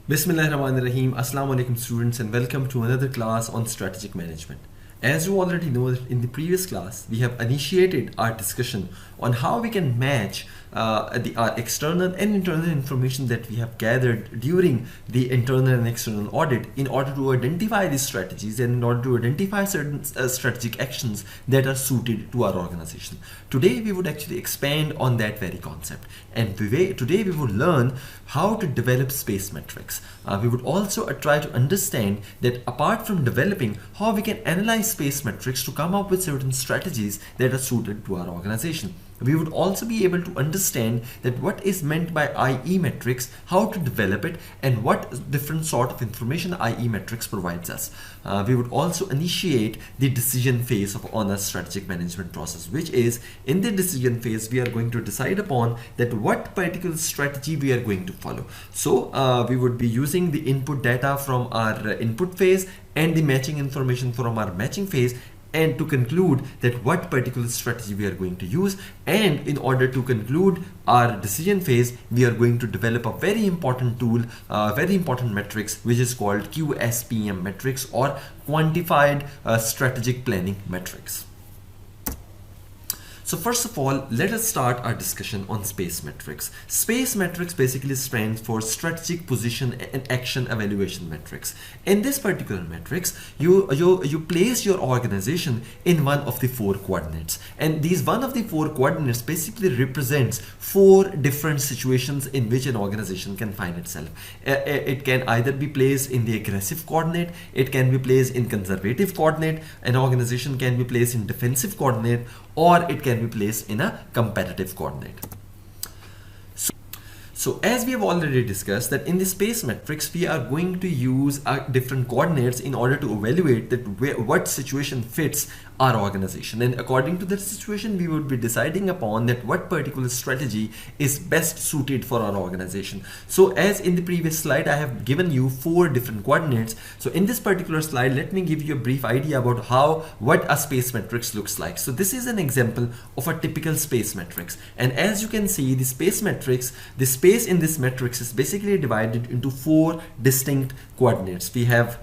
Bismillahirrahmanirrahim. Assalamu alaikum students and welcome to another class on strategic management. As you already know, in the previous class we have initiated our discussion on how we can match our external and internal information that we have gathered during the internal and external audit in order to identify these strategies and in order to identify certain strategic actions that are suited to our organization. Today we would actually expand on that very concept, and today we would learn how to develop space metrics. We would also try to understand that apart from developing, how we can analyze space metrics to come up with certain strategies that are suited to our organization. We would also be able to understand that what is meant by IE metrics, how to develop it, and what different sort of information IE metrics provides us. We would also initiate the decision phase on a strategic management process, which is in the decision phase we are going to decide upon that what particular strategy we are going to follow. So we would be using the input data from our input phase and the matching information from our matching phase, and to conclude that what particular strategy we are going to use. And in order to conclude our decision phase, we are going to develop a very important tool, very important metrics, which is called QSPM metrics, or quantified strategic planning metrics. So first of all, let us start our discussion on space metrics. Space metrics basically stands for strategic position and action evaluation metrics. In this particular metrics, you place your organization in one of the four coordinates, and these one of the four coordinates basically represents four different situations in which an organization can find itself. It can either be placed in the aggressive coordinate, it can be placed in conservative coordinate, an organization can be placed in defensive coordinate, or it can be placed in a competitive coordinate. So as we have already discussed that in the space metrics, we are going to use different coordinates in order to evaluate that what situation fits our organization, and according to that situation we would be deciding upon that what particular strategy is best suited for our organization. So as in the previous slide I have given you four different coordinates, so in this particular slide let me give you a brief idea about what a space metrics looks like. So this is an example of a typical space metrics, and as you can see, the space metrics, the space in this matrix is basically divided into four distinct coordinates. We have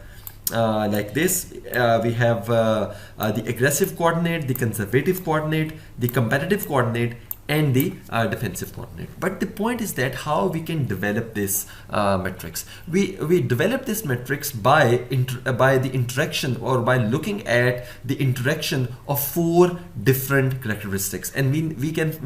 like this, we have the aggressive coordinate, the conservative coordinate, the competitive coordinate, and the defensive coordinate. But the point is that how we can develop this metrics. We develop this metrics by the interaction, or by looking at the interaction of four different characteristics, and we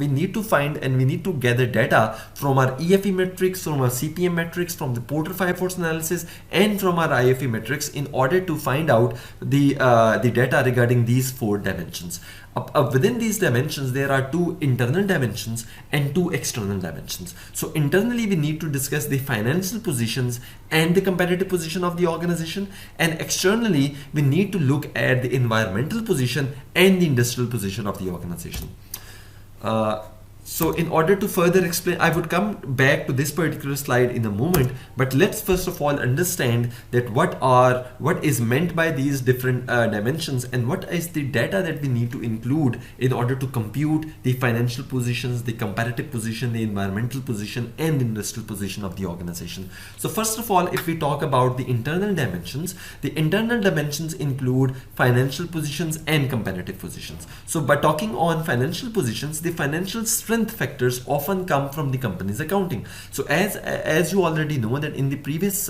need to find and we need to gather data from our EFE metrics, from our CPM metrics, from the Porter 5 force analysis, and from our IFE metrics in order to find out the data regarding these four dimensions. Within these dimensions there are two internal dimensions and two external dimensions. So internally we need to discuss the financial positions and the competitive position of the organization, and externally we need to look at the environmental position and the industrial position of the organization. So in order to further explain, I would come back to this particular slide in a moment, but let's first of all understand that what is meant by these different dimensions, and what is the data that we need to include in order to compute the financial positions, the competitive position, the environmental position, and the industrial position of the organization. So first of all, if we talk about the internal dimensions include financial positions and competitive positions. So by talking on financial positions, the financial strength factors often come from the company's accounting. So as you already know that in the previous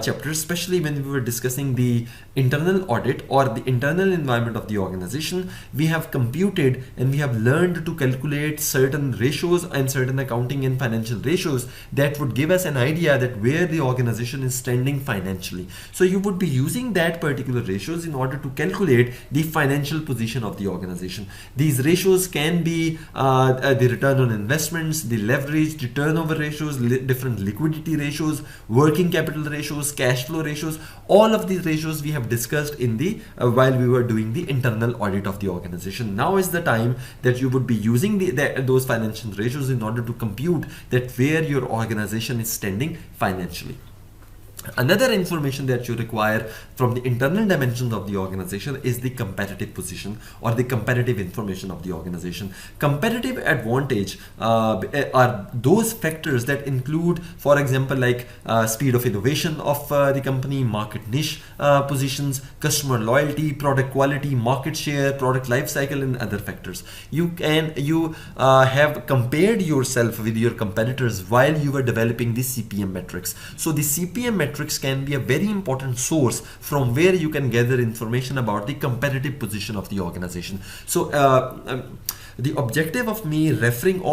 chapter, especially when we were discussing the internal audit or the internal environment of the organization, we have computed and we have learned to calculate certain ratios and certain accounting and financial ratios that would give us an idea that where the organization is standing financially. So you would be using that particular ratios in order to calculate the financial position of the organization. These ratios can be the return on investments, the leverage, the turnover ratios, different liquidity ratios, working capital ratios, cash flow ratios. All of these ratios we have discussed in the while we were doing the internal audit of the organization. Now is the time that you would be using those financial ratios in order to compute that where your organization is standing financially. Another information that you require from the internal dimensions of the organization is the competitive position or the competitive information of the organization. Competitive advantage are those factors that include, for example, like speed of innovation of the company, market niche positions, customer loyalty, product quality, market share, product life cycle, and other factors. You have compared yourself with your competitors while you were developing the CPM metrics. So the CPM metrics can be a very important source from where you can gather information about the competitive position of the organization. So the objective of me referring to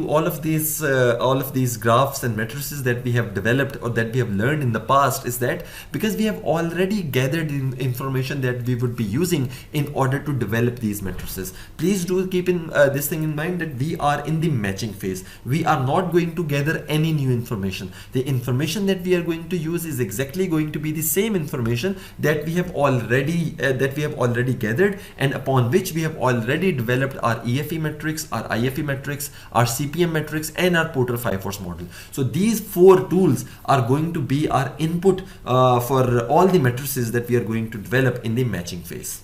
all of these graphs and matrices that we have developed or that we have learned in the past is that because we have already gathered information that we would be using in order to develop these matrices. Please do keep this thing in mind that we are in the matching phase. We are not going to gather any new information. The information that we are going to use is exactly going to be the same information that we have already gathered, and upon which we have already developed our EFE metrics, our IFE metrics, our CPM metrics, and our Porter 5 force model. So these 4 tools are going to be our input for all the matrices that we are going to develop in the matching phase.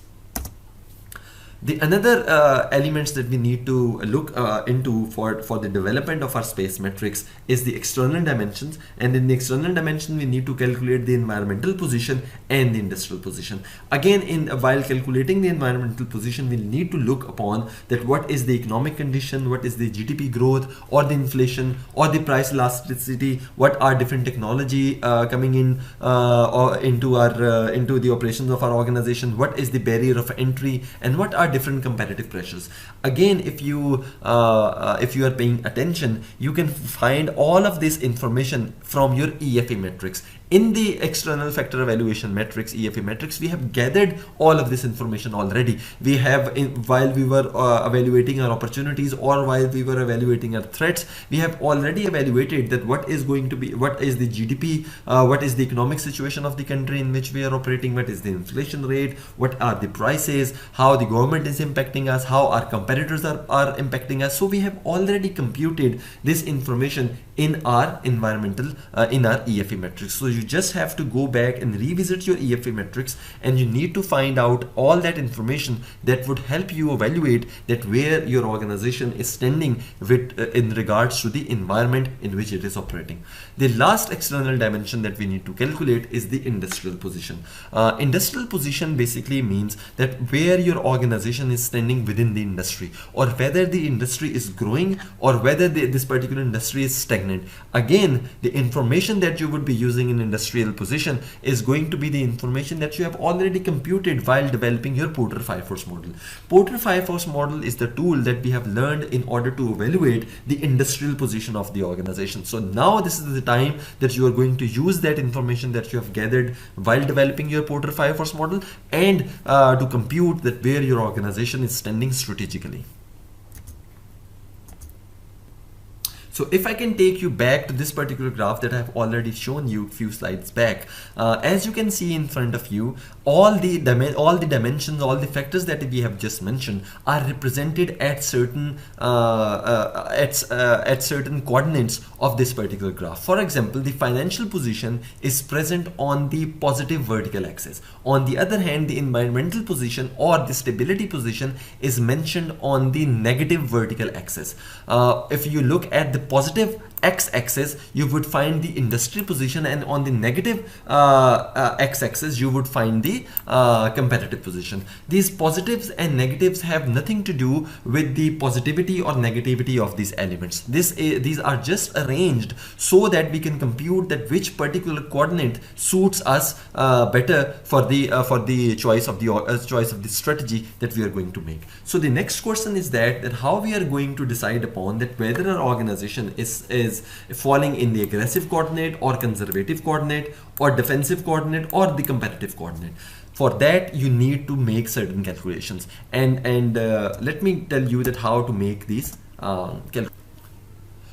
The another elements that we need to look into for the development of our space metrics is the external dimensions, and in the external dimension we need to calculate the environmental position and the industrial position. Again, while calculating the environmental position, we need to look upon that what is the economic condition, what is the GDP growth or the inflation or the price elasticity, what are different technology coming in or into the operations of our organization, what is the barrier of entry, and what are different competitive pressures. Again, if you are paying attention, you can find all of this information from your EFE metrics. In the external factor evaluation metrics, EFE metrics, we have gathered all of this information already. We have, while we were evaluating our opportunities or while we were evaluating our threats, we have already evaluated that what is the GDP, what is the economic situation of the country in which we are operating, what is the inflation rate, what are the prices, how the government is impacting us, how our competitors are impacting us. So we have already computed this information in our environmental, in our EFE metrics. So you just have to go back and revisit your EFE metrics, and you need to find out all that information that would help you evaluate that where your organization is standing with in regards to the environment in which it is operating. The last external dimension that we need to calculate is the industrial position. Industrial position basically means that where your organization is standing within the industry, or whether the industry is growing or whether this particular industry is stagnant. Again, the information that you would be using in industrial position is going to be the information that you have already computed while developing your Porter 5 force model. Porter 5 force model is the tool that we have learned in order to evaluate the industrial position of the organization. So now this is the time that you are going to use that information that you have gathered while developing your Porter 5 force model and to compute that where your organization is standing strategically. So if I can take you back to this particular graph that I have already shown you a few slides back, as you can see in front of you, all the dimensions, all the factors that we have just mentioned are represented at certain certain coordinates of this particular graph. For example, the financial position is present on the positive vertical axis. On the other hand, the environmental position or the stability position is mentioned on the negative vertical axis. If you look at the positive x-axis, you would find the industry position, and on the negative x-axis you would find the competitive position. These positives and negatives have nothing to do with the positivity or negativity of these elements. These are just arranged so that we can compute that which particular coordinate suits us better for the choice of the strategy that we are going to make. So the next question is that how we are going to decide upon that whether our organization is falling in the aggressive coordinate or conservative coordinate or defensive coordinate or the competitive coordinate. For that, you need to make certain calculations, and let me tell you that how to make these calculations.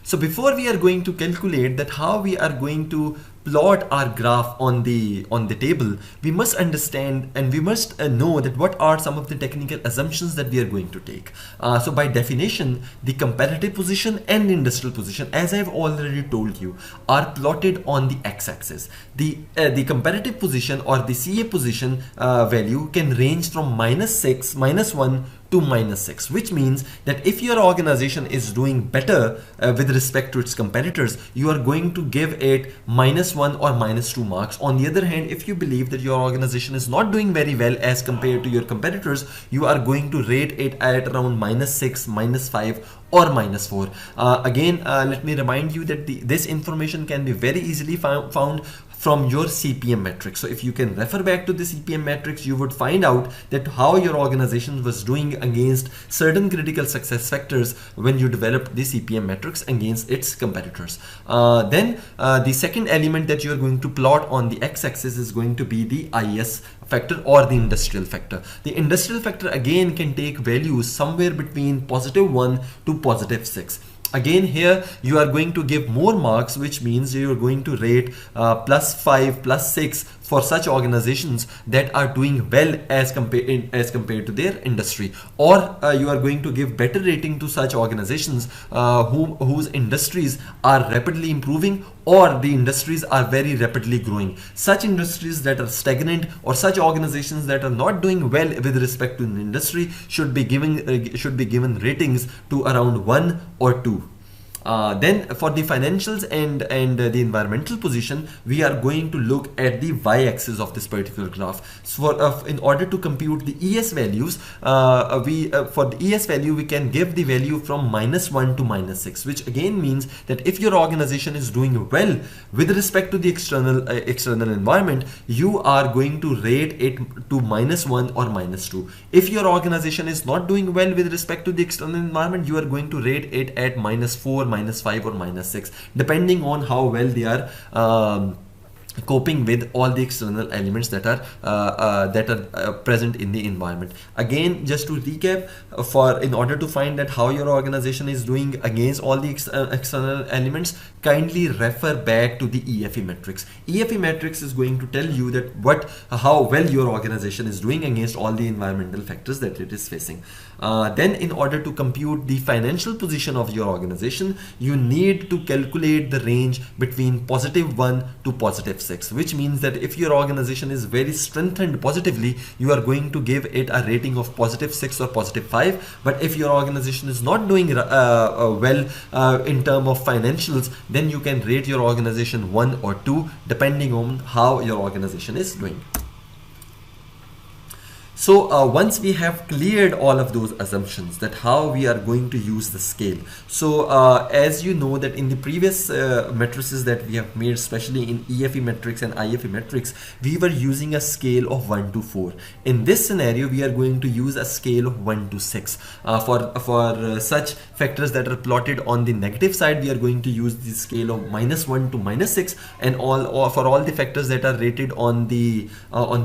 So before we are going to calculate that how we are going to plot our graph on the table, we must understand and we must know that what are some of the technical assumptions that we are going to take. So by definition, the competitive position and the industrial position, as I've already told you, are plotted on the x-axis. The competitive position or the CA position value can range from -6, -1 to -6, which means that if your organization is doing better with respect to its competitors, you are going to give it -1 or -2 marks. On the other hand, if you believe that your organization is not doing very well as compared to your competitors, you are going to rate it at around -6, -5 or -4. Again, let me remind you that this information can be very easily found from your CPM metrics. So if you can refer back to the CPM metrics, you would find out that how your organization was doing against certain critical success factors when you developed the CPM metrics against its competitors. Then the second element that you are going to plot on the x-axis is going to be the IS factor or the industrial factor. The industrial factor again can take values somewhere between +1 to +6. Again, here you are going to give more marks, which means you are going to rate +5, +6 for such organizations that are doing well as compared to their industry, or you are going to give better rating to such organizations whose industries are rapidly improving or the industries are very rapidly growing. Such industries that are stagnant or such organizations that are not doing well with respect to an industry should be given ratings to around 1 or 2. Then for the financials and the environmental position, we are going to look at the y-axis of this particular graph. So in order to compute the ES values, for the ES value, we can give the value from -1 to -6, which again means that if your organization is doing well with respect to the external environment, you are going to rate it to -1 or -2. If your organization is not doing well with respect to the external environment, you are going to rate it at -4, -5 or -6, depending on how well they are coping with all the external elements that are present in the environment. Again, just to recap, in order to find that how your organization is doing against all the external elements, kindly refer back to the EFE metrics. EFE metrics is going to tell you that how well your organization is doing against all the environmental factors that it is facing. Then in order to compute the financial position of your organization, you need to calculate the range between +1 to +6, which means that if your organization is very strengthened positively, you are going to give it a rating of +6 or +5. But if your organization is not doing well in terms of financials, then you can rate your organization 1 or 2, depending on how your organization is doing. So once we have cleared all of those assumptions that how we are going to use the scale. So as you know that in the previous matrices that we have made, especially in EFE metrics and IFE metrics, we were using a scale of 1 to 4. In this scenario, we are going to use a scale of 1 to 6. For such factors that are plotted on the negative side, we are going to use the scale of -1 to -6, and for all the factors that are rated on the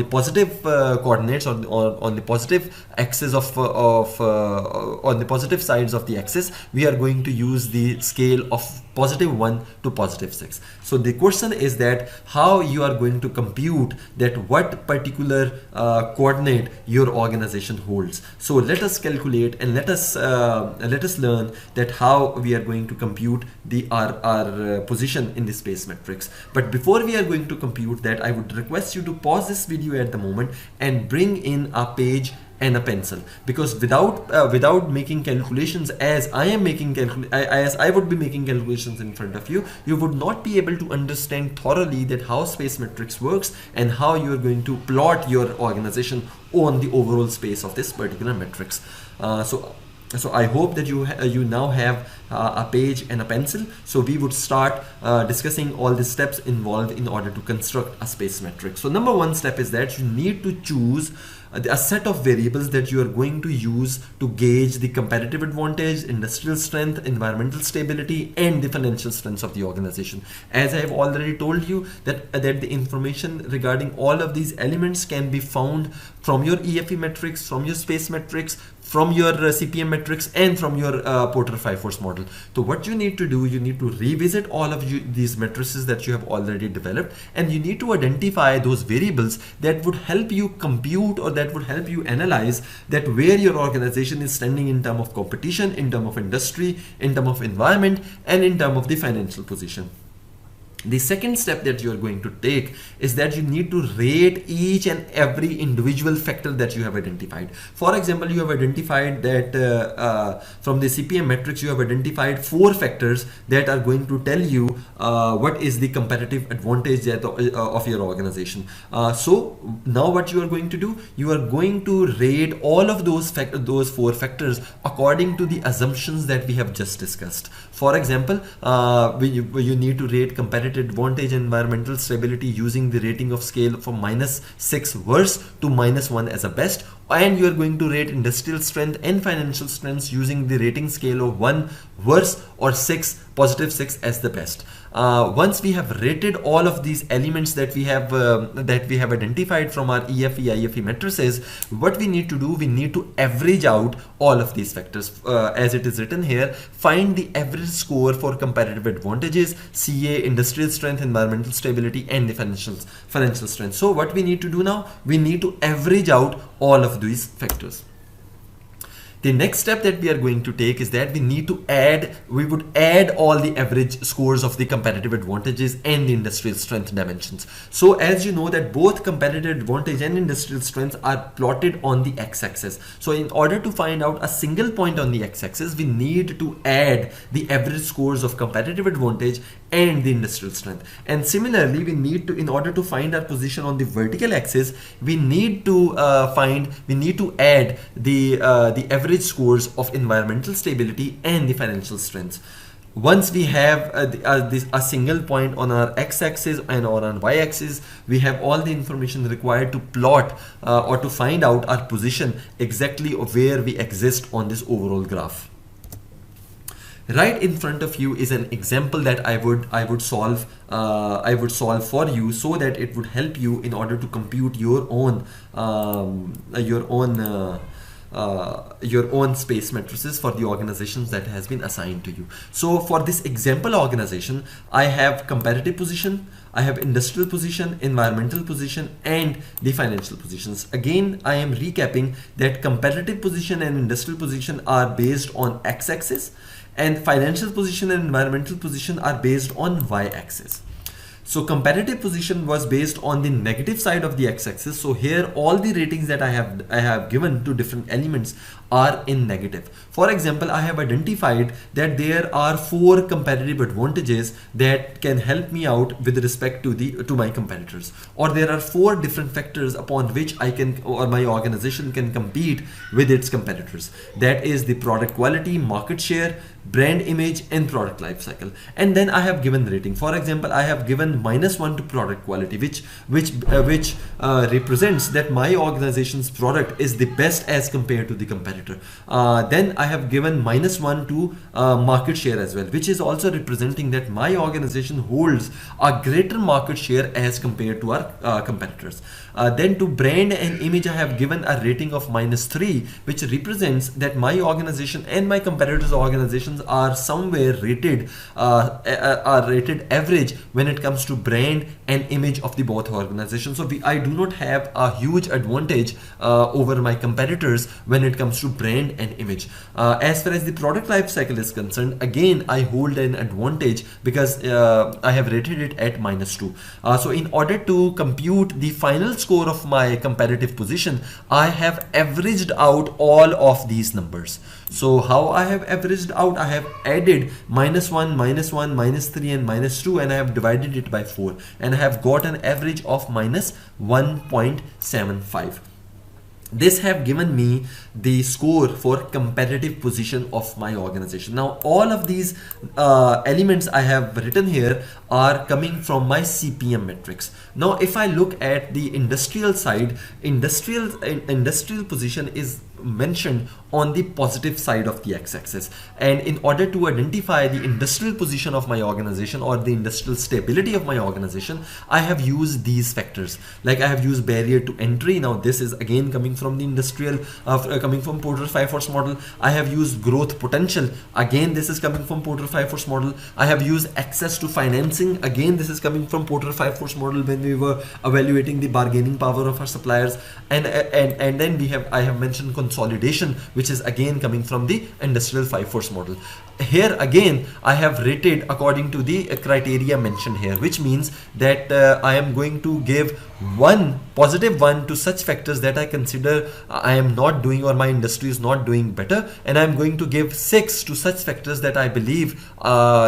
positive coordinates or on the positive axis on the positive sides of the axis, we are going to use the scale of +1 to +6. So the question is that how you are going to compute that what particular coordinate your organization holds. So let us calculate and let us learn that how we are going to compute our position in the space matrix. But before we are going to compute that, I would request you to pause this video at the moment and bring in a page and a pencil, because without making calculations as I would be making calculations in front of you, you would not be able to understand thoroughly that how space matrix works and how you are going to plot your organization on the overall space of this particular matrix. So I hope that you now have a page and a pencil. So we would start discussing all the steps involved in order to construct a space matrix. So number one step is that you need to choose a set of variables that you are going to use to gauge the competitive advantage, industrial strength, environmental stability, and the financial strengths of the organization. As I have already told you that the information regarding all of these elements can be found from your EFE metrics, from your space metrics, from your CPM metrics and from your Porter 5 force model. So what you need to do, you need to revisit all of these matrices that you have already developed, and you need to identify those variables that would help you compute, or that would help you analyze that where your organization is standing in terms of competition, in terms of industry, in terms of environment, and in terms of the financial position. The second step that you are going to take is that you need to rate each and every individual factor that you have identified. For example, you have identified that from the CPM metrics, you have identified 4 factors that are going to tell you what is the competitive advantage of your organization. So now what you are going to do, you are going to rate all of those 4 factors according to the assumptions that we have just discussed. For example, you need to rate competitive advantage and environmental stability using the rating of scale from -6 worst to -1 as a best, and you are going to rate industrial strength and financial strengths using the rating scale of 1 worst or 6 positive 6 as the best. Once we have rated all of these elements that we have identified from our EFE, IFE matrices, what we need to do, we need to average out all of these factors. As it is written here, find the average score for competitive advantages, CA, industrial strength, environmental stability, and the financial strength. So what we need to do now, we need to average out all of these factors. The next step that we are going to take is that we would add all the average scores of the competitive advantages and the industrial strength dimensions. So as you know that both competitive advantage and industrial strength are plotted on the x-axis. So in order to find out a single point on the x-axis, we need to add the average scores of competitive advantage and the industrial strength. And similarly, we need to, in order to find our position on the vertical axis, we need to add the average scores of environmental stability and the financial strengths. Once we have a single point on our x-axis and on our y-axis, we have all the information required to plot or to find out our position exactly of where we exist on this overall graph. Right in front of you is an example that I would solve for you, so that it would help you in order to compute your own space matrices for the organizations that has been assigned to you. So for this example organization, I have competitive position, I have industrial position, environmental position, and the financial positions. Again, I am recapping that competitive position and industrial position are based on x-axis, and financial position and environmental position are based on y-axis. So competitive position was based on the negative side of the x-axis. So here all the ratings that I have given to different elements are in negative. For example, I have identified that there are 4 competitive advantages that can help me out with respect to my competitors, or there are 4 different factors upon which I can, or my organization can compete with its competitors. That is the product quality, market share, brand image, and product life cycle. And then I have given rating. For example, I have given -1 to product quality, which represents that my organization's product is the best as compared to the competitor. Then I have given -1 to market share as well, which is also representing that my organization holds a greater market share as compared to our competitors. Then to brand and image, I have given a rating of -3, which represents that my organization and my competitors' organizations are somewhere rated average when it comes to brand and image of the both organizations. So I do not have a huge advantage over my competitors when it comes to brand and image. As far as the product life cycle is concerned, again I hold an advantage because I have rated it at -2. So in order to compute the final score of my competitive position, I have averaged out all of these numbers. So how I have averaged out, I have added -1, -1, -3, and -2, and I have divided it by 4, and I have got an average of -1.75. This have given me the score for competitive position of my organization. Now all of these elements I have written here are coming from my CPM metrics. Now if I look at the industrial side, industrial position is mentioned on the positive side of the x-axis. And in order to identify the industrial position of my organization or the industrial stability of my organization, I have used these factors. Like I have used barrier to entry. Now this is again coming from the industrial, coming from Porter 5 force model. I have used growth potential. Again, this is coming from Porter 5 force model. I have used access to financing. Again, this is coming from Porter 5 force model when we were evaluating the bargaining power of our suppliers. And then I have mentioned consolidation, which is again coming from the industrial 5 force model. Here again, I have rated according to the criteria mentioned here, which means that I am going to give +1 to such factors that I consider I am not doing or my industry is not doing better, and I am going to give 6 to such factors that I believe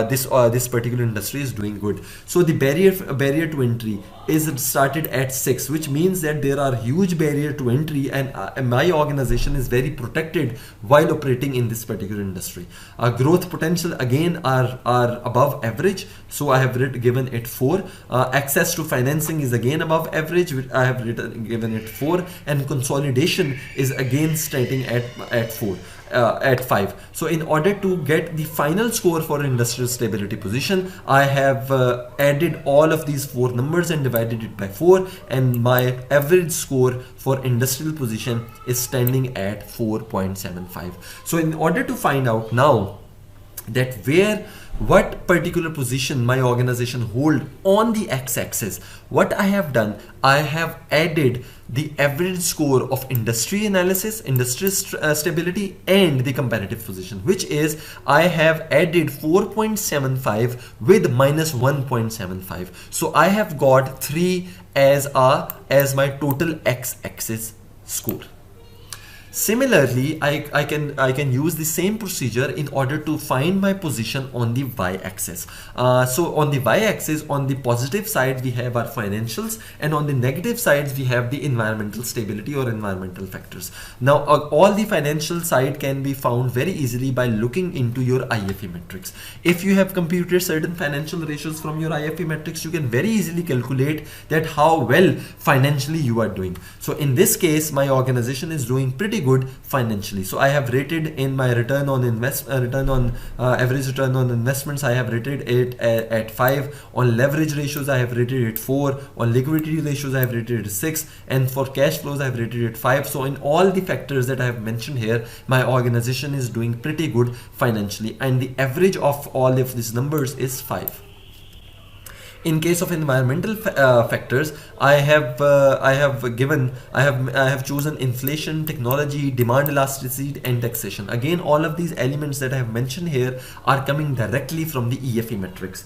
this particular industry is doing good. So the barrier to entry is started at 6, which means that there are huge barrier to entry, and my organization is very protected while operating in this particular industry. Growth potential again are above average, so I have given it 4. Access to financing is again above average, which I have given it 4, and consolidation is again starting at 4. At 5. So in order to get the final score for industrial stability position, I have added all of these 4 numbers and divided it by 4, and my average score for industrial position is standing at 4.75. So in order to find out now that what particular position my organization hold on the x-axis, what I have done, I have added the average score of industry analysis, industrial stability, and the comparative position, which is I have added 4.75 with -1.75. So I have got 3 as my total x-axis score. Similarly, I can use the same procedure in order to find my position on the y-axis. So on the y-axis, on the positive side we have our financials, and on the negative sides we have the environmental stability or environmental factors. Now all the financial side can be found very easily by looking into your IFE metrics. If you have computed certain financial ratios from your IFE metrics, you can very easily calculate that how well financially you are doing. So in this case, my organization is doing pretty good financially. So I have rated in my average return on investments, I have rated it at 5. On leverage ratios, I have rated it 4. On liquidity ratios, I have rated it 6. And for cash flows, I have rated it 5. So in all the factors that I have mentioned here, my organization is doing pretty good financially, and the average of all of these numbers is 5. In case of environmental factors, I have chosen inflation, technology, demand elasticity, and taxation. Again, all of these elements that I have mentioned here are coming directly from the EFE metrics.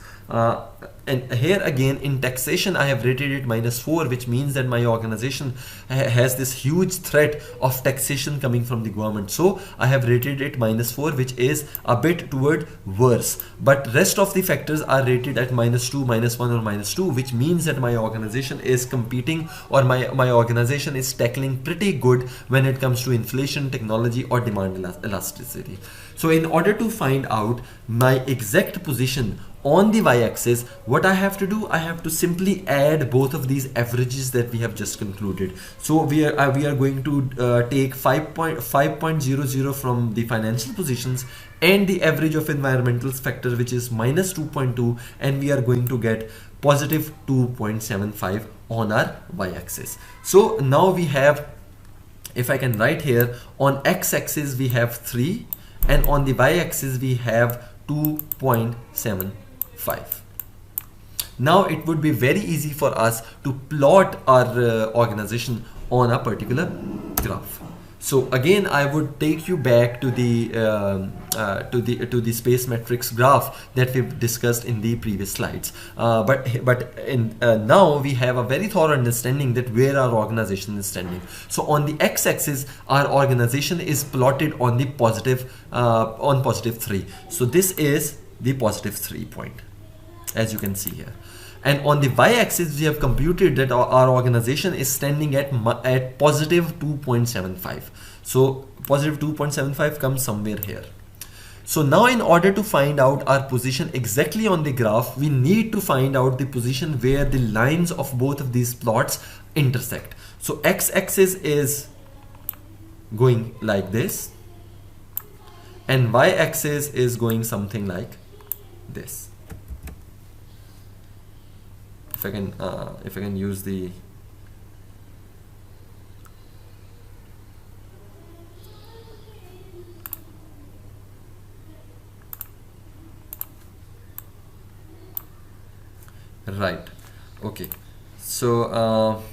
And here again in taxation, I have rated it -4, which means that my organization has this huge threat of taxation coming from the government. So I have rated it -4, which is a bit toward worse. But rest of the factors are rated at -2, -1, or -2, which means that my organization is competing, or my organization is tackling pretty good when it comes to inflation, technology, or demand elasticity. So in order to find out my exact position on the y-axis, what I have to do, I have to simply add both of these averages that we have just concluded. So we are going to take 5.00 from the financial positions and the average of environmental factor, which is -2.2, and we are going to get +2.75 on our y-axis. So now we have, if I can write here, on x-axis we have 3, and on the y-axis we have 2.75. Now it would be very easy for us to plot our organization on a particular graph. So again, I would take you back to the space metrics graph that we've discussed in the previous slides. Now we have a very thorough understanding that where our organization is standing. So on the x-axis, our organization is plotted on the +3. So this is the +3 point, as you can see here. And on the y-axis, we have computed that our organization is standing at +2.75. So +2.75 comes somewhere here. So now in order to find out our position exactly on the graph, we need to find out the position where the lines of both of these plots intersect. So x-axis is going like this, and y-axis is going something like this. If I can use the right, okay, so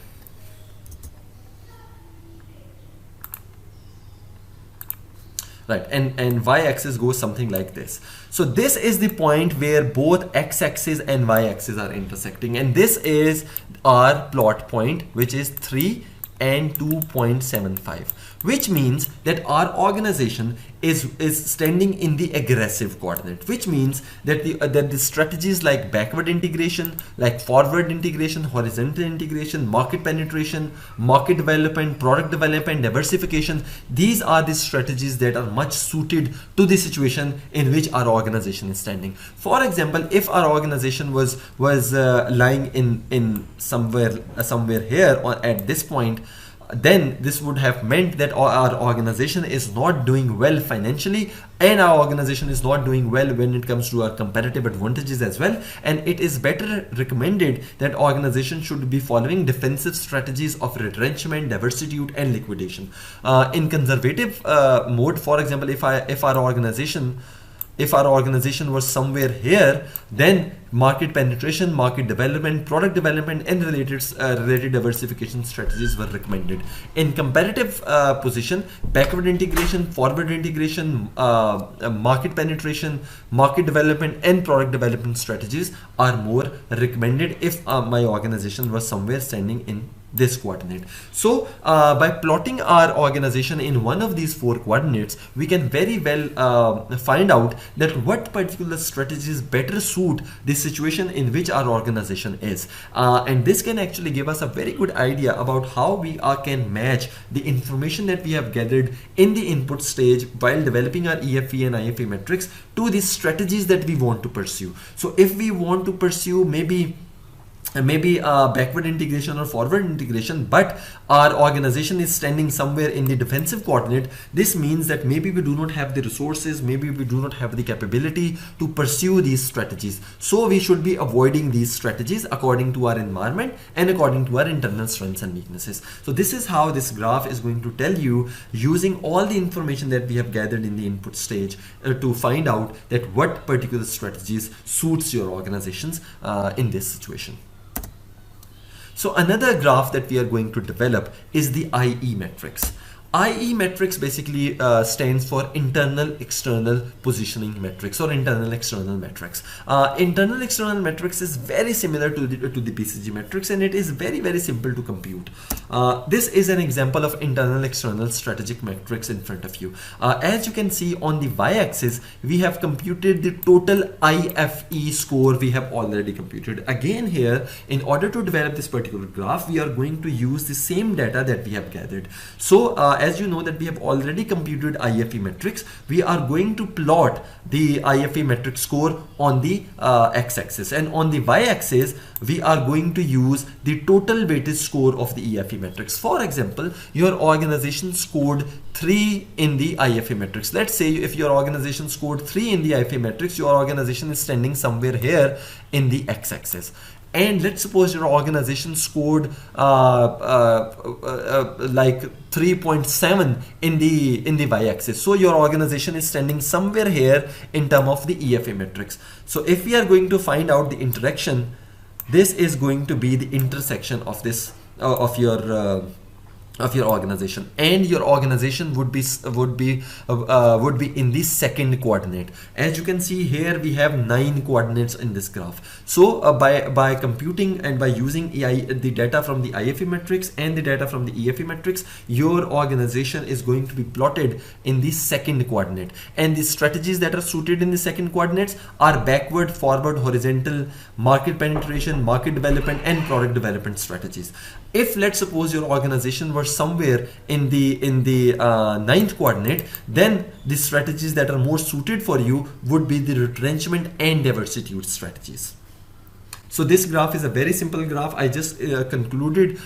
right, and y-axis goes something like this. So this is the point where both x-axis and y-axis are intersecting, and this is our plot point, which is 3 and 2.75, which means that our organization is standing in the aggressive coordinate, which means that the strategies like backward integration, like forward integration, horizontal integration, market penetration, market development, product development, diversification, these are the strategies that are much suited to the situation in which our organization is standing. For example, if our organization was lying in somewhere here or at this point, then this would have meant that our organization is not doing well financially, and our organization is not doing well when it comes to our competitive advantages as well. And it is better recommended that organization should be following defensive strategies of retrenchment, diversity, and liquidation. In conservative mode, for example, if our organization was somewhere here, then market penetration, market development, product development, and related diversification strategies were recommended. In competitive position, backward integration, forward integration, market penetration, market development, and product development strategies are more recommended if my organization was somewhere standing in this coordinate. So by plotting our organization in one of these 4 coordinates, we can very well find out that what particular strategies better suit the situation in which our organization is, and this can actually give us a very good idea about how we can match the information that we have gathered in the input stage while developing our EFE and IFE metrics to the strategies that we want to pursue. So if we want to pursue maybe backward integration or forward integration, but our organization is standing somewhere in the defensive coordinate, this means that maybe we do not have the resources, maybe we do not have the capability to pursue these strategies. So we should be avoiding these strategies according to our environment and according to our internal strengths and weaknesses. So this is how this graph is going to tell you, using all the information that we have gathered in the input stage, to find out that what particular strategies suits your organizations in this situation. So another graph that we are going to develop is the IE metrics. IE metrics basically stands for internal external positioning metrics or internal external metrics. Internal external metrics is very similar to the BCG metrics, and it is very simple to compute. This is an example of internal external strategic metrics in front of you. As you can see on the y-axis, we have computed the total IFE score we have already computed. Again here, in order to develop this particular graph, we are going to use the same data that we have gathered. So as you know that we have already computed IFE metrics, we are going to plot the IFE metric score on the x-axis, and on the y-axis we are going to use the total weighted score of the EFE metrics. For example, your organization scored 3 in the IFE metrics. Let's say if your organization scored 3 in the IFE metrics, your organization is standing somewhere here in the x-axis. And let's suppose your organization scored like 3.7 in the y-axis. So your organization is standing somewhere here in terms of the EFA metrics. So if we are going to find out the interaction, this is going to be the intersection of this of your organization, and your organization would be in the second coordinate. As you can see here, we have 9 coordinates in this graph. So by computing and by using the data from the IFE metrics and the data from the EFE metrics, your organization is going to be plotted in the second coordinate, and the strategies that are suited in the second coordinates are backward, forward, horizontal, market penetration, market development, and product development strategies. If let's suppose your organization was somewhere in the 9th coordinate, then the strategies that are more suited for you would be the retrenchment and diversity strategies. So this graph is a very simple graph. I just included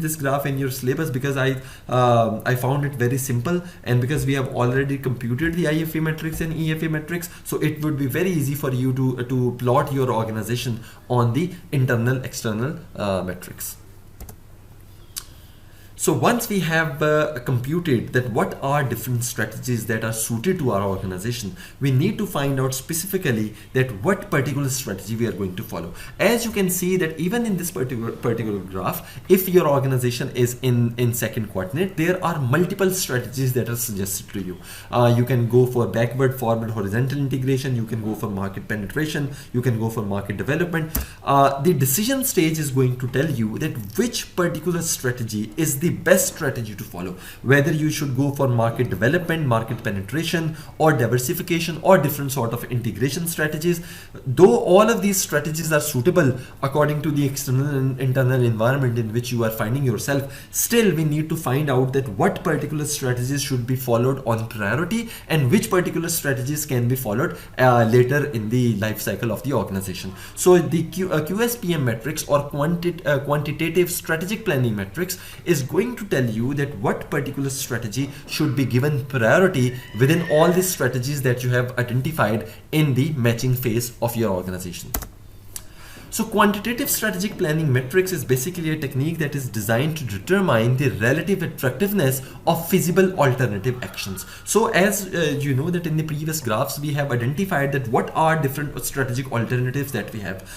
this graph in your syllabus because I found it very simple, and because we have already computed the IFE metrics and EFE metrics, so it would be very easy for you to plot your organization on the internal external metrics. So once we have computed that what are different strategies that are suited to our organization, we need to find out specifically that what particular strategy we are going to follow. As you can see that even in this particular graph, if your organization is in second coordinate, there are multiple strategies that are suggested to you. You can go for backward, forward, horizontal integration. You can go for market penetration. You can go for market development. The decision stage is going to tell you that which particular strategy is the best strategy to follow, whether you should go for market development, market penetration, or diversification, or different sort of integration strategies. Though all of these strategies are suitable according to the external and internal environment in which you are finding yourself, still we need to find out that what particular strategies should be followed on priority and which particular strategies can be followed later in the life cycle of the organization. So the QSPM metrics, or quantitative strategic planning metrics, is going to tell you that what particular strategy should be given priority within all the strategies that you have identified in the matching phase of your organization. So quantitative strategic planning metrics is basically a technique that is designed to determine the relative attractiveness of feasible alternative actions. So as you know that in the previous graphs, we have identified that what are different strategic alternatives that we have.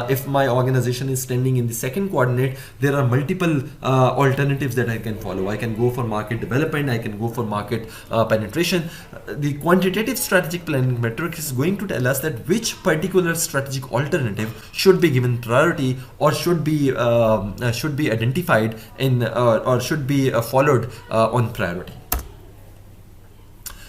If my organization is standing in the second coordinate, there are multiple alternatives that I can follow. I can go for market development, I can go for market penetration. The quantitative strategic planning metric is going to tell us that which particular strategic alternative should be given priority, or should be identified in or should be followed on priority.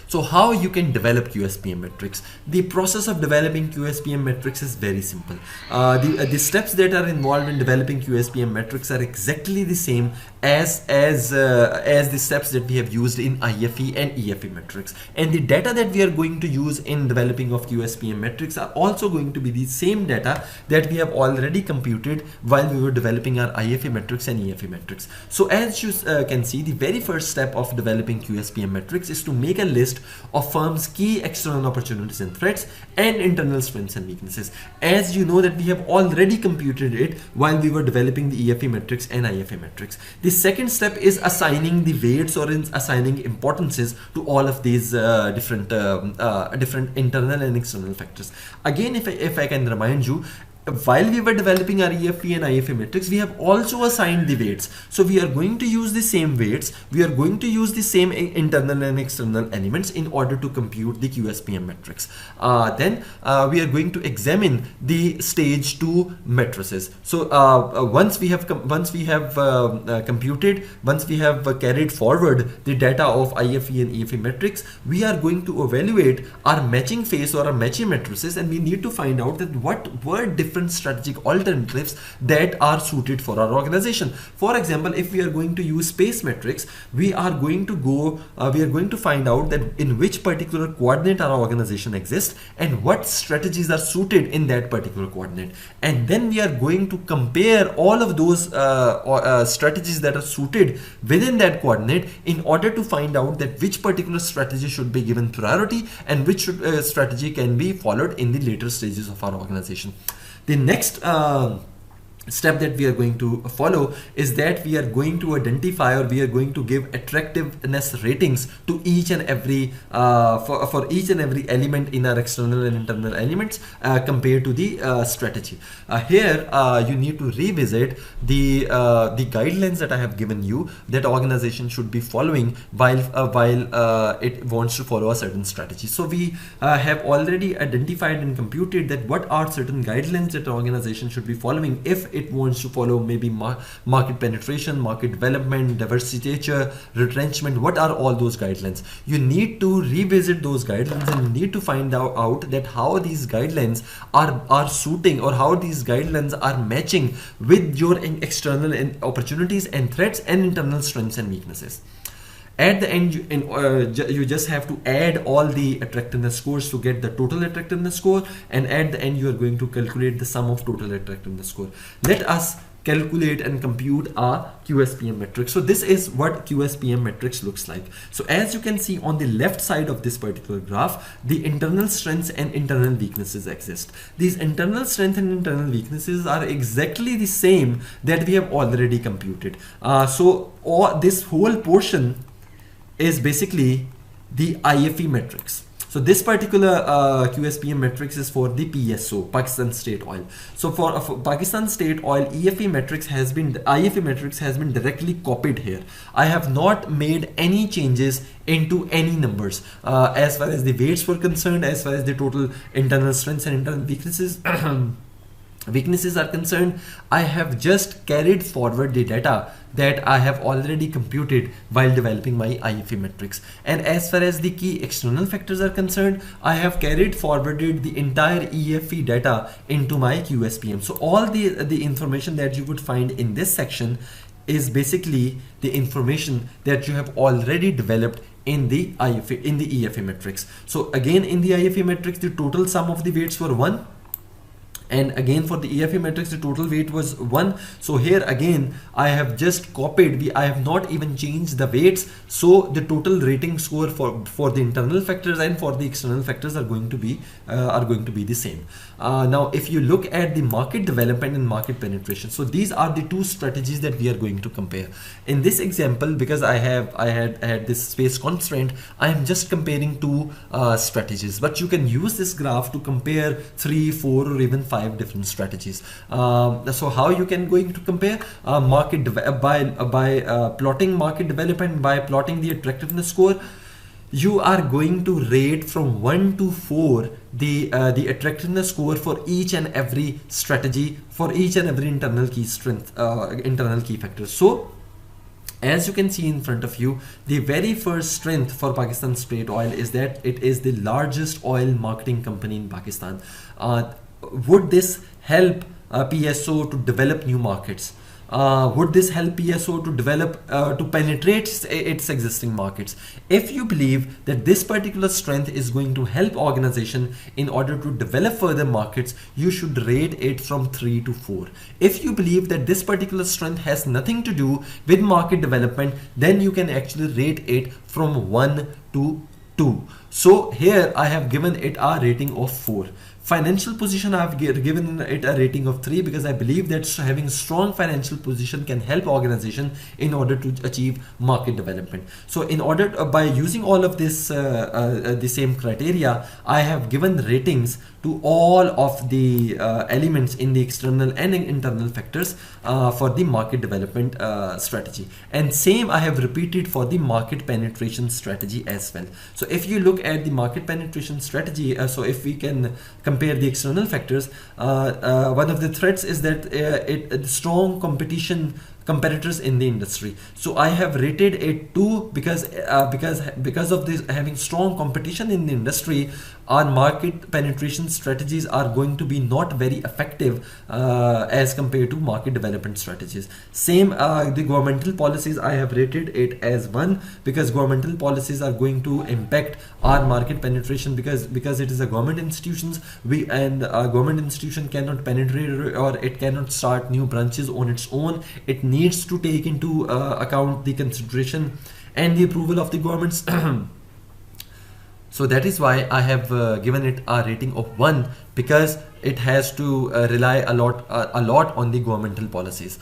So how you can develop QSPM metrics? The process of developing QSPM metrics is very simple. The steps that are involved in developing QSPM metrics are exactly the same as the steps that we have used in IFE and EFE metrics. And the data that we are going to use in developing of QSPM metrics are also going to be the same data that we have already computed while we were developing our IFE metrics and EFE metrics. So as you can see, the very first step of developing QSPM metrics is to make a list of firms' key external opportunities and threats and internal strengths and weaknesses. As you know that we have already computed it while we were developing the EFE metrics and IFE metrics. The second step is assigning the weights, or assigning importances to all of these different internal and external factors. Again, if I can remind you, while we were developing our EFE and IFE metrics, we have also assigned the weights. So we are going to use the same weights. We are going to use the same internal and external elements in order to compute the QSPM metrics. Then we are going to examine the stage 2 matrices. So once we have computed, once we have carried forward the data of IFE and EFE metrics, we are going to evaluate our matching phase or our matching matrices, and we need to find out that what were different strategic alternatives that are suited for our organization. For example, if we are going to use space metrics, we are going to find out that in which particular coordinate our organization exists and what strategies are suited in that particular coordinate. And then we are going to compare all of those strategies that are suited within that coordinate in order to find out that which particular strategy should be given priority and which strategy can be followed in the later stages of our organization. The next step that we are going to follow is that we are going to identify, or we are going to give attractiveness ratings to each and every for each and every element in our external and internal elements compared to the strategy. Here you need to revisit the guidelines that I have given you that organization should be following while it wants to follow a certain strategy. So we have already identified and computed that what are certain guidelines that the organization should be following if it wants to follow maybe market penetration, market development, diversification, retrenchment. What are all those guidelines? You need to revisit those guidelines, and you need to find out that how these guidelines are suiting, or how these guidelines are matching with your external opportunities and threats and internal strengths and weaknesses. At the end, you just have to add all the attractiveness scores to get the total attractiveness score, and at the end you are going to calculate the sum of total attractiveness score. Let us calculate and compute our QSPM matrix. So this is what QSPM matrix looks like. So as you can see on the left side of this particular graph, the internal strengths and internal weaknesses exist. These internal strengths and internal weaknesses are exactly the same that we have already computed. This whole portion is basically the IFE matrix. So this particular QSPM matrix is for the PSO, Pakistan State Oil. So for Pakistan State Oil, IFE matrix has been directly copied here. I have not made any changes into any numbers as far as the weights were concerned, as far as the total internal strengths and internal weaknesses are concerned. I have just carried forward the data that I have already computed while developing my IFE matrix. And as far as the key external factors are concerned, I have carried forwarded the entire EFE data into my QSPM. So all the information that you would find in this section is basically the information that you have already developed in the EFE matrix. So again, in the IFE matrix, the total sum of the weights were 1. And again for the EFE matrix, the total weight was 1. So here again I have just copied, I have not even changed the weights, so the total rating score for the internal factors and for the external factors are going to be the same. Now if you look at the market development and market penetration, so these are the two strategies that we are going to compare. In this example, because I had this space constraint, I am just comparing two strategies, but you can use this graph to compare 3, 4 or even 5 different strategies. So how you can going to compare by plotting market development, by plotting the attractiveness score. You are going to rate from 1 to 4 the attractiveness score for each and every strategy, for each and every internal key strength, internal key factors. So as you can see in front of you, the very first strength for Pakistan State Oil is that it is the largest oil marketing company in Pakistan. Would this help PSO to develop new markets? Would this help PSO to develop, to penetrate its existing markets? If you believe that this particular strength is going to help organization in order to develop further markets, you should rate it from 3 to 4. If you believe that this particular strength has nothing to do with market development, then you can actually rate it from 1 to 2. So here I have given it a rating of 4. Financial position, I have given it a rating of 3 because I believe that having strong financial position can help organization in order to achieve market development. So in order by using all of this the same criteria, I have given ratings to all of the elements in the external and internal factors for the market development strategy. And same I have repeated for the market penetration strategy as well. So if you look at the market penetration strategy, so if we can compare the external factors, one of the threats is that strong competitors in the industry. So I have rated it 2 because of this having strong competition in the industry, our market penetration strategies are going to be not very effective as compared to market development strategies. Same the governmental policies, I have rated it as 1 because governmental policies are going to impact our market penetration because it is a government institutions. A government institution cannot penetrate or it cannot start new branches on its own. It needs to take into account the consideration and the approval of the governments. So that is why I have given it a rating of 1 because it has to rely a lot on the governmental policies.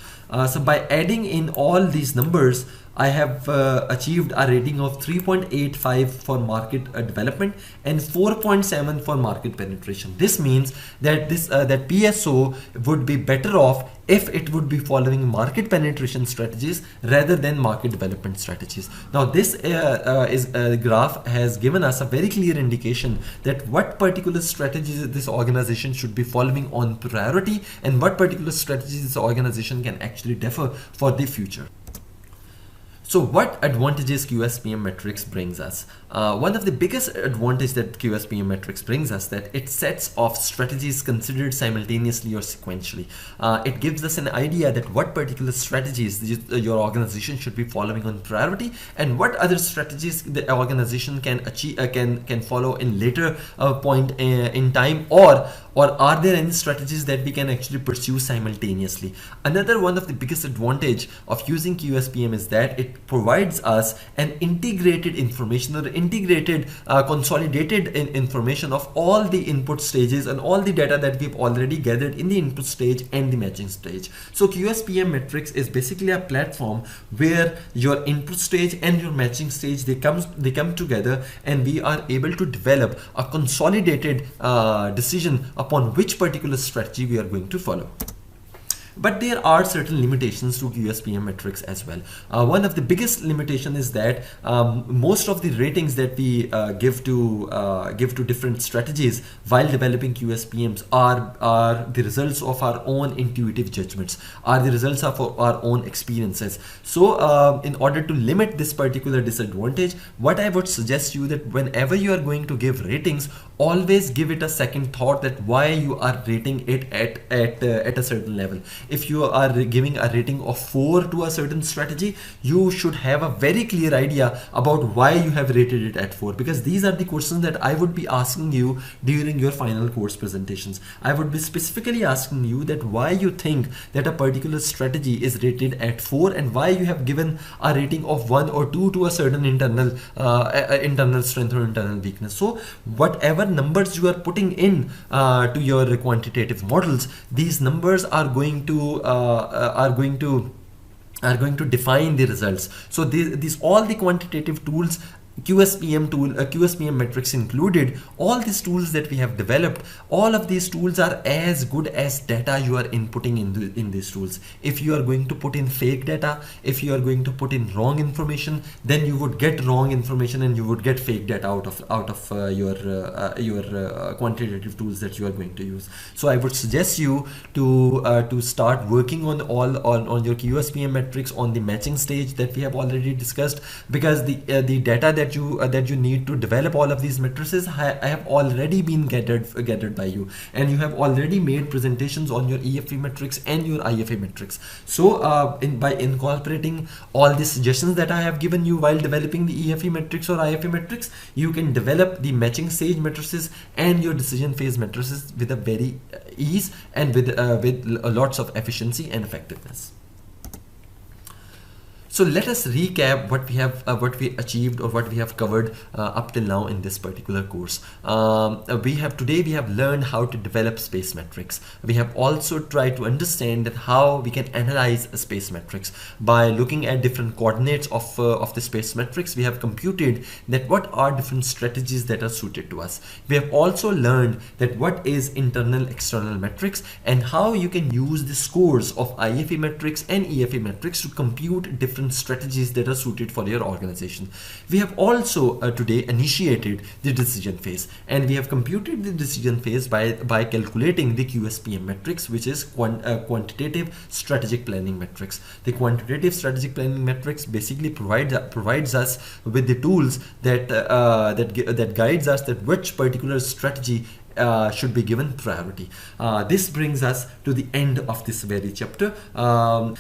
So by adding in all these numbers, I have achieved a rating of 3.85 for market development and 4.7 for market penetration. This means that that PSO would be better off if it would be following market penetration strategies rather than market development strategies. Now this graph has given us a very clear indication that what particular strategies this organization should be following on priority and what particular strategies this organization can actually defer for the future. So what advantages QSPM metrics brings us? One of the biggest advantage that QSPM metrics brings us that it sets off strategies considered simultaneously or sequentially. It gives us an idea that what particular strategies your organization should be following on priority, and what other strategies the organization can achieve, can follow in later point in time, or are there any strategies that we can actually pursue simultaneously. Another one of the biggest advantage of using QSPM is that it provides us an integrated information, or integrated consolidated information of all the input stages and all the data that we've already gathered in the input stage and the matching stage. So QSPM metrics is basically a platform where your input stage and your matching stage, they come together, and we are able to develop a consolidated decision upon which particular strategy we are going to follow. But there are certain limitations to QSPM metrics as well. One of the biggest limitation is that most of the ratings that we give to different strategies while developing QSPMs are the results of our own intuitive judgments, are the results of our own experiences. So in order to limit this particular disadvantage, what I would suggest you that whenever you are going to give ratings, always give it a second thought that why you are rating it at a certain level. If you are giving a rating of 4 to a certain strategy, you should have a very clear idea about why you have rated it at 4, because these are the questions that I would be asking you during your final course presentations. I would be specifically asking you that why you think that a particular strategy is rated at 4, and why you have given a rating of 1 or 2 to a certain internal strength or internal weakness. So whatever numbers you are putting in to your quantitative models, these numbers are going to define the results. So these all the quantitative tools, QSPM metrics included, all these tools that we have developed, all of these tools are as good as data you are inputting in these tools. If you are going to put in fake data, if you are going to put in wrong information, then you would get wrong information and you would get fake data out of your quantitative tools that you are going to use. So I would suggest you to start working on your QSPM metrics on the matching stage that we have already discussed, because the data that you need to develop all of these matrices have already been gathered by you, and you have already made presentations on your EFE metrics and your IFA metrics. So by incorporating all the suggestions that I have given you while developing the EFE metrics or IFA metrics, you can develop the matching stage matrices and your decision phase matrices with a very ease and with lots of efficiency and effectiveness. So let us recap what we achieved or what we have covered up till now in this particular course. Today we have learned how to develop space metrics. We have also tried to understand that how we can analyze a space metrics by looking at different coordinates of the space metrics. We have computed that what are different strategies that are suited to us. We have also learned that what is internal external metrics and how you can use the scores of IFA metrics and EFA metrics to compute different strategies that are suited for your organization. We have also today initiated the decision phase, and we have computed the decision phase by calculating the QSPM metrics, which is quantitative strategic planning metrics. The quantitative strategic planning metrics basically provides us with the tools that guides us that which particular strategy should be given priority. This brings us to the end of this very chapter. I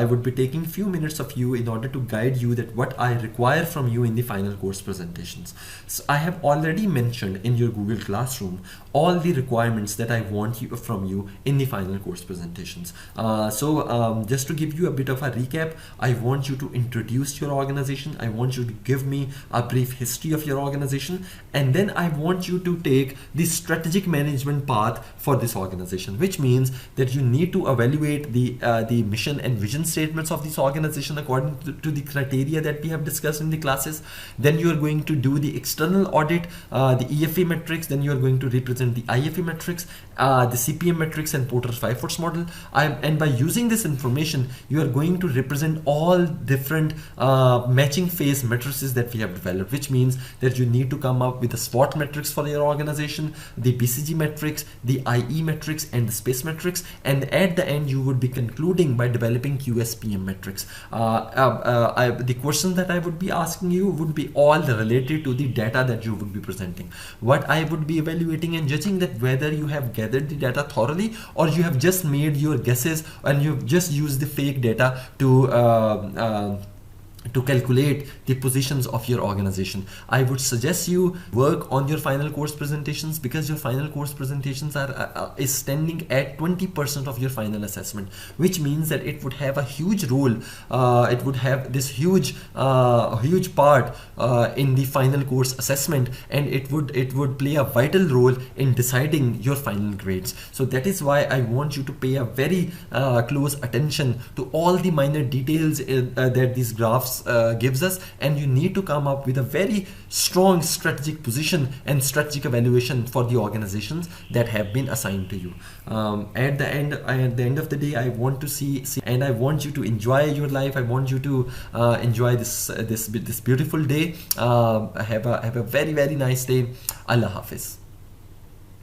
would be taking few minutes of you in order to guide you that what I require from you in the final course presentations. So I have already mentioned in your Google Classroom all the requirements that I want from you in the final course presentations. Just to give you a bit of a recap, I want you to introduce your organization. I want you to give me a brief history of your organization, and then I want you to take the strategic management path for this organization, which means that you need to evaluate the mission and vision statements of this organization according to the criteria that we have discussed in the classes. Then you are going to do the external audit, the EFE metrics. Then you are going to represent the IFE metrics, the CPM metrics and Porter's 5 force model. And by using this information, you are going to represent all different matching phase matrices that we have developed, which means that you need to come up with a SWOT metrics for your your organization, the BCG metrics, the IE metrics, and the space metrics, and at the end you would be concluding by developing QSPM metrics. The questions that I would be asking you would be all related to the data that you would be presenting. What I would be evaluating and judging that whether you have gathered the data thoroughly or you have just made your guesses and you've just used the fake data to calculate the positions of your organization. I would suggest you work on your final course presentations, because your final course presentations is standing at 20% of your final assessment, which means that it would have a huge role. It would have this huge part in the final course assessment, and it would play a vital role in deciding your final grades. So that is why I want you to pay a very close attention to all the minor details that these graphs gives us, and you need to come up with a very strong strategic position and strategic evaluation for the organizations that have been assigned to you. At the end of the day, I want to see and I want you to enjoy your life. I want you to enjoy this beautiful day. Have a very, very nice day. Allah Hafiz.